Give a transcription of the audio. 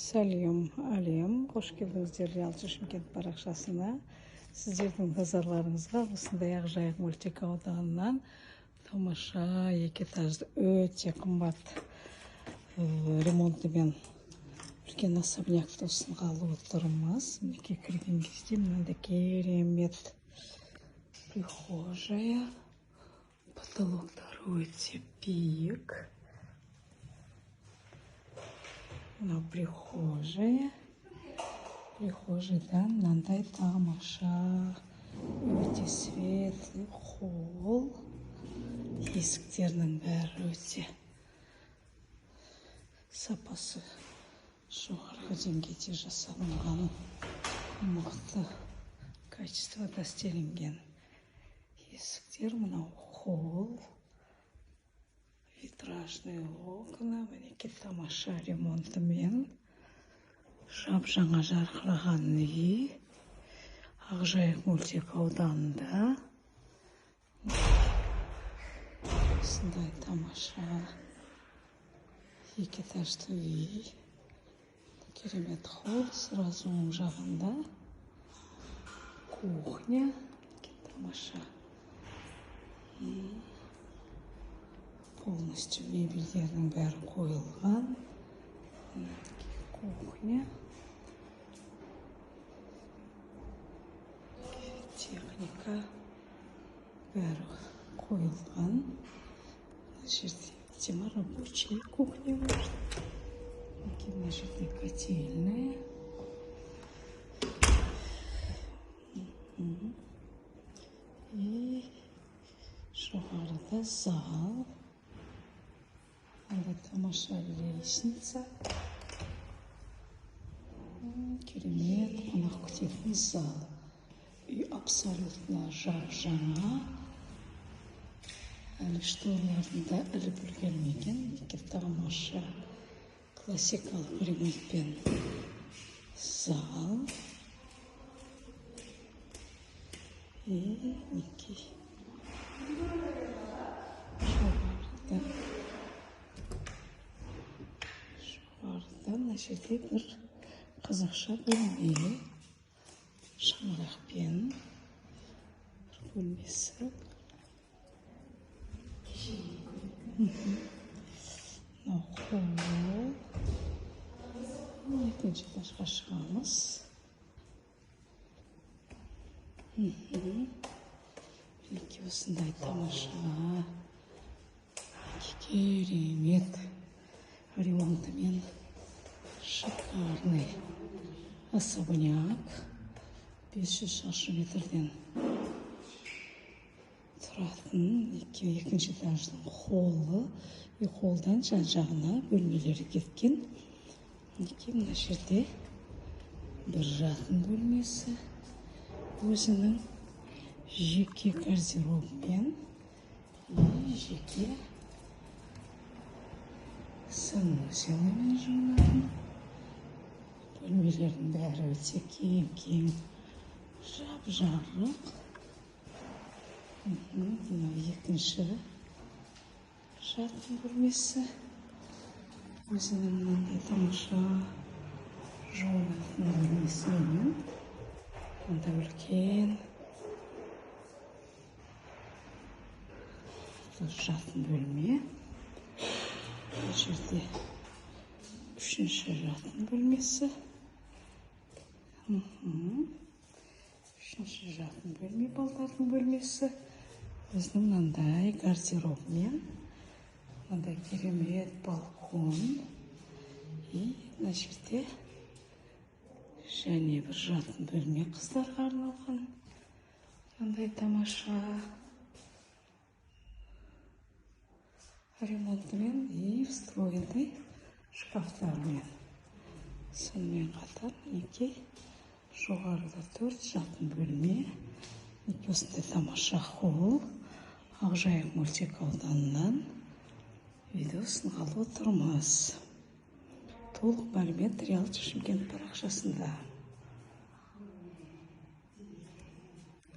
Сәлем әлем, қош келдіңіздер Реалчы Шымкент парақшасына. Сіздердің назарларыңызға осындай Ақжайық мөлтек ауданынан тамаша екі этажды өте қымбат ремонтымен үлкен особнякты ұсынғалы отырмыз. Мінекей кірген кезде мынандай керемет прихожая, потолоктары өте биік. Мына прихожая. Прихожайдан мынандай тамаша, өте светлый холл. Есіктерінің бәрі өте сапасы жоғарғы деңгейде жасалынған, мықты качествода істелінген есіктер. Мынау холл, витражные окна, мінекей тамаша ремонтымен жап-жаңа жарқыраған үй. Ақжайық мөлтек ауданында осындай тамаша екі этажды үй. Керемет холл, сразу оң жағында кухня, тамаша. Полностью мебельдердің бәрі қойылған. Кухня. Техника бәрі қойылған. Мына жерде тема рабочая кухня бар. Мына жерде котельная. И жоғарыда зал. Анда тамаша лестница. Керемет қонақ күтетін зал. Үй абсолютно жап-жаңа. Әлі шторларында іліп үлгермеген. Екі тамаша классикалық ремонтпен зал. И мінекей жоғарыда мына жерде бір қазақша бөлме, шаңырақпен бір бөлмесі. Мынау холл. Екінші этажға шығамыз. Мінекей осындай тамаша, керемет ремонтымен шикарный особняк. 500 шаршы метрден тұратын екінші этаждың холлы. И холлдан жан-жағына бөлмелері кеткен. Мына жерде бір жатын бөлмесі, өзінің жеке гардеробпен и жеке санузелімен жуынатын. Бөлмелердің бәрі өте кең, жап-жарық. Мына екінші жатын бөлмесі. Өзінің мынандай тамаша жуынатын бөлмесімен. Мында үлкен жатын бөлме. Бұл жерде үшінші жатын бөлмесі. Үшінші жатын бөлме, балдардың бөлмесі. Өзінің мынандай гардеробмен. Мынандай керемет балкон. И мына жерде және бір жатын бөлме қыздарға арналған. Мынандай тамаша ремонтымен и встроенный шкафтармен. Сонымен қатар мінекей жоғарыда 4 жатын бөлме. Осындай тамаша холл. Ақжайық мөлтек ауданынан видео ұсынғалы отырмыз. Толық мәлімет Реалчы Шымкент парақшасында.